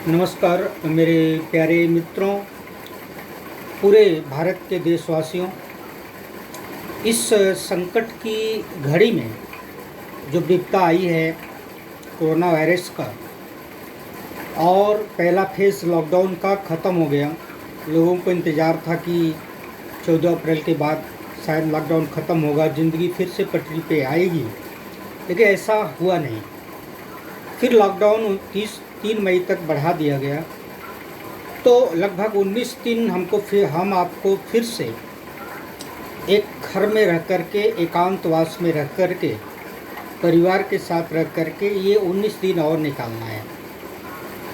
नमस्कार मेरे प्यारे मित्रों, पूरे भारत के देशवासियों। इस संकट की घड़ी में जो विपदा आई है कोरोना वायरस का, और पहला फेज़ लॉकडाउन का ख़त्म हो गया। लोगों को इंतज़ार था कि 14 अप्रैल के बाद शायद लॉकडाउन ख़त्म होगा, ज़िंदगी फिर से पटरी पे आएगी, लेकिन ऐसा हुआ नहीं। फिर लॉकडाउन 3 मई तक बढ़ा दिया गया। तो लगभग 19 दिन हम आपको फिर से एक घर में रह कर के, एकांतवास में रह कर के, परिवार के साथ रह कर के ये 19 दिन और निकालना है।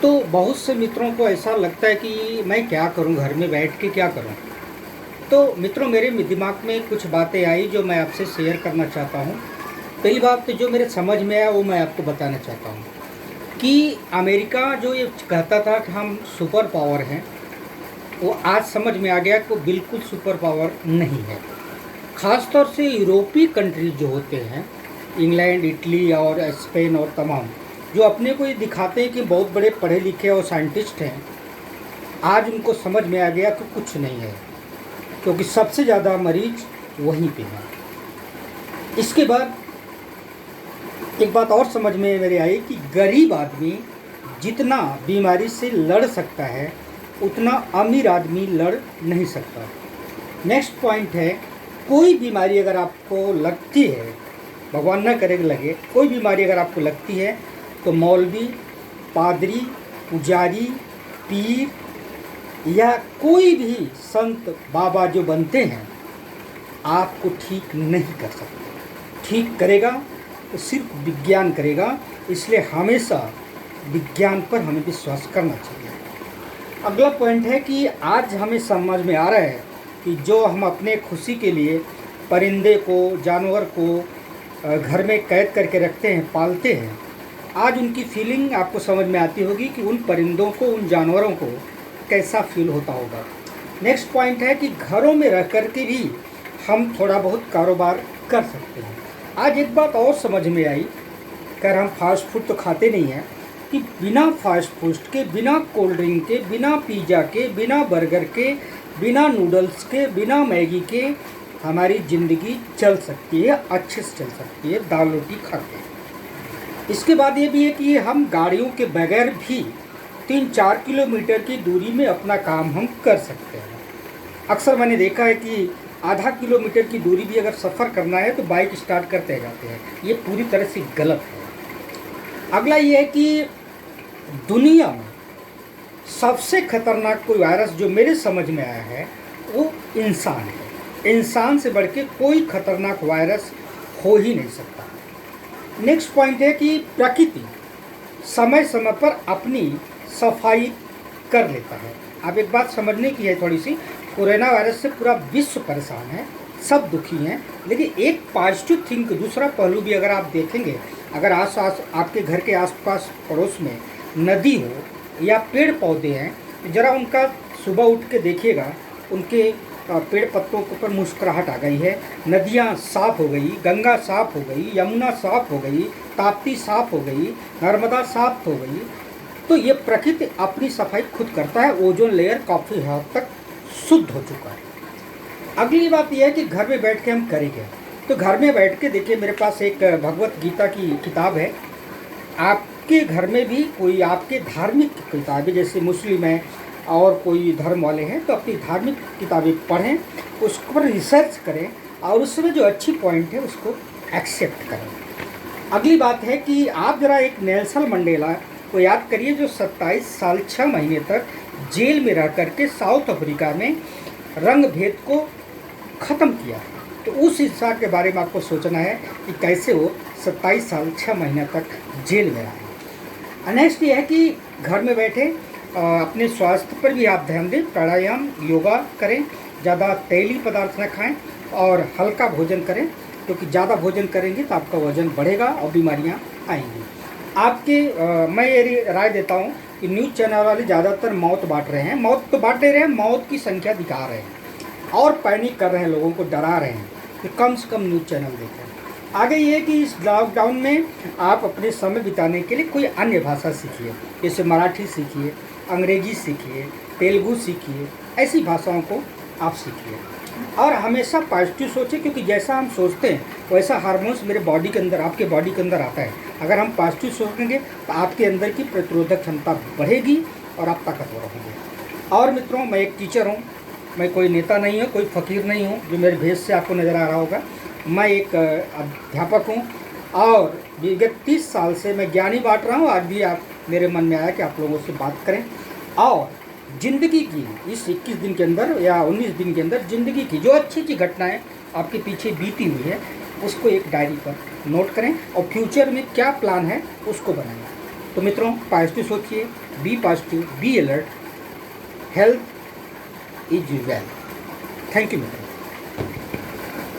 तो बहुत से मित्रों को ऐसा लगता है कि मैं क्या करूं, घर में बैठ के क्या करूं। तो मित्रों, मेरे दिमाग में कुछ बातें आई जो मैं आपसे शेयर करना चाहता हूं। पहली बात तो जो मेरे समझ में आया वो मैं आपको बताना चाहता हूं कि अमेरिका जो ये कहता था कि हम सुपर पावर हैं, वो आज समझ में आ गया कि वो बिल्कुल सुपर पावर नहीं है। ख़ास तौर से यूरोपीय कंट्रीज जो होते हैं, इंग्लैंड, इटली और स्पेन और तमाम, जो अपने को ये दिखाते हैं कि बहुत बड़े पढ़े लिखे और साइंटिस्ट हैं, आज उनको समझ में आ गया कि कुछ नहीं है, क्योंकि सबसे ज़्यादा मरीज वहीं पे हैं। इसके बाद एक बात और समझ में मेरे आई कि गरीब आदमी जितना बीमारी से लड़ सकता है उतना अमीर आदमी लड़ नहीं सकता। नेक्स्ट पॉइंट है, कोई बीमारी अगर आपको लगती है, भगवान न करे लगे, कोई बीमारी अगर आपको लगती है तो मौलवी, पादरी, पुजारी, पीर या कोई भी संत बाबा जो बनते हैं आपको ठीक नहीं कर सकते। ठीक करेगा तो सिर्फ विज्ञान करेगा। इसलिए हमेशा विज्ञान पर हमें विश्वास करना चाहिए। अगला पॉइंट है कि आज हमें समझ में आ रहा है कि जो हम अपने खुशी के लिए परिंदे को, जानवर को घर में कैद करके रखते हैं, पालते हैं, आज उनकी फीलिंग आपको समझ में आती होगी कि उन परिंदों को, उन जानवरों को कैसा फील होता होगा। नेक्स्ट पॉइंट है कि घरों में रह कर के भी हम थोड़ा बहुत कारोबार कर सकते हैं। आज एक बात और समझ में आई, खैर हम फास्ट फूड तो खाते नहीं हैं, कि बिना फास्ट फूड के, बिना कोल्ड ड्रिंक के, बिना पिज़्ज़ा के, बिना बर्गर के, बिना नूडल्स के, बिना मैगी के हमारी ज़िंदगी चल सकती है, अच्छे से चल सकती है, दाल रोटी खा के। इसके बाद ये भी है कि हम गाड़ियों के बगैर भी 3-4 किलोमीटर की दूरी में अपना काम हम कर सकते हैं। अक्सर मैंने देखा है कि आधा किलोमीटर की दूरी भी अगर सफ़र करना है तो बाइक स्टार्ट करते जाते हैं। ये पूरी तरह से गलत है। अगला ये है कि दुनिया में सबसे खतरनाक कोई वायरस जो मेरे समझ में आया है वो इंसान है। इंसान से बढ़ के कोई खतरनाक वायरस हो ही नहीं सकता। नेक्स्ट पॉइंट है कि प्रकृति समय समय पर अपनी सफाई कर लेता है। अब एक बात समझने की है थोड़ी सी, कोरोना वायरस से पूरा विश्व परेशान है, सब दुखी हैं, लेकिन एक पॉजिटिव थिंक, दूसरा पहलू भी अगर आप देखेंगे, अगर आस पास आपके घर के आसपास पड़ोस में नदी हो या पेड़ पौधे हैं, ज़रा उनका सुबह उठ के देखिएगा, उनके पेड़ पत्तों के ऊपर मुस्कुराहट आ गई है, नदियाँ साफ़ हो गई, गंगा साफ़ हो गई, यमुना साफ़ हो गई, ताप्ती साफ़ हो गई, नर्मदा साफ़ हो गई। तो ये प्रकृति अपनी सफाई खुद करता है। ओजोन लेयर काफ़ी हद तक शुद्ध हो चुका है। अगली बात यह है कि घर में बैठ के हम करेंगे, तो घर में बैठ के देखिए, मेरे पास एक भगवत गीता की किताब है। आपके घर में भी कोई आपके धार्मिक किताबें, जैसे मुस्लिम हैं और कोई धर्म वाले हैं, तो अपनी धार्मिक किताबें पढ़ें, उस पर रिसर्च करें और उसमें जो अच्छी पॉइंट है उसको एक्सेप्ट करें। अगली बात है कि आप ज़रा एक नेल्सन मंडेला को याद करिए, जो 27 साल 6 महीने तक जेल में रह करके साउथ अफ्रीका में रंग भेद को ख़त्म किया। तो उस इंसान के बारे में आपको सोचना है कि कैसे वो 27 साल 6 महीने तक जेल में रहे। नेक्स्ट ये है कि घर में बैठे अपने स्वास्थ्य पर भी आप ध्यान दें, प्राणायाम, योगा करें, ज़्यादा तेली पदार्थ न खाएं और हल्का भोजन करें, क्योंकि ज़्यादा भोजन करेंगे तो आपका वजन बढ़ेगा और बीमारियाँ आएंगी। मैं ये राय देता हूँ कि न्यूज़ चैनल वाले ज़्यादातर मौत बांट रहे हैं, मौत तो बांट नहीं रहे हैं, मौत की संख्या दिखा रहे हैं और पैनिक कर रहे हैं, लोगों को डरा रहे हैं कि कम से कम न्यूज़ चैनल देखें। आगे ये कि इस लॉकडाउन में आप अपने समय बिताने के लिए कोई अन्य भाषा सीखिए, जैसे मराठी सीखिए, अंग्रेजी सीखिए, तेलुगु सीखिए, ऐसी भाषाओं को आप सीखिए। और हमेशा पॉजिटिव सोचें, क्योंकि जैसा हम सोचते हैं वैसा हार्मोन्स मेरे बॉडी के अंदर, आपके बॉडी के अंदर आता है। अगर हम पॉजिटिव सोचेंगे तो आपके अंदर की प्रतिरोधक क्षमता बढ़ेगी और आप ताकतवर होंगे। और मित्रों, मैं एक टीचर हूँ, मैं कोई नेता नहीं हूँ, कोई फ़कीर नहीं हूँ, जो मेरे भेष से आपको नज़र आ रहा होगा। मैं एक अध्यापक हूँ और विगत 30 साल से मैं ज्ञान ही बांट रहा हूँ। आज भी आप मेरे मन में आया कि आप लोगों से बात करें और ज़िंदगी की इस 21 दिन के अंदर या 19 दिन के अंदर ज़िंदगी की जो अच्छी अच्छी घटनाएं आपके पीछे बीती हुई है उसको एक डायरी पर नोट करें और फ्यूचर में क्या प्लान है उसको बनाएं। तो मित्रों, पॉजिटिव सोचिए, be positive, be alert, health is wealth. Thank you मित्रों।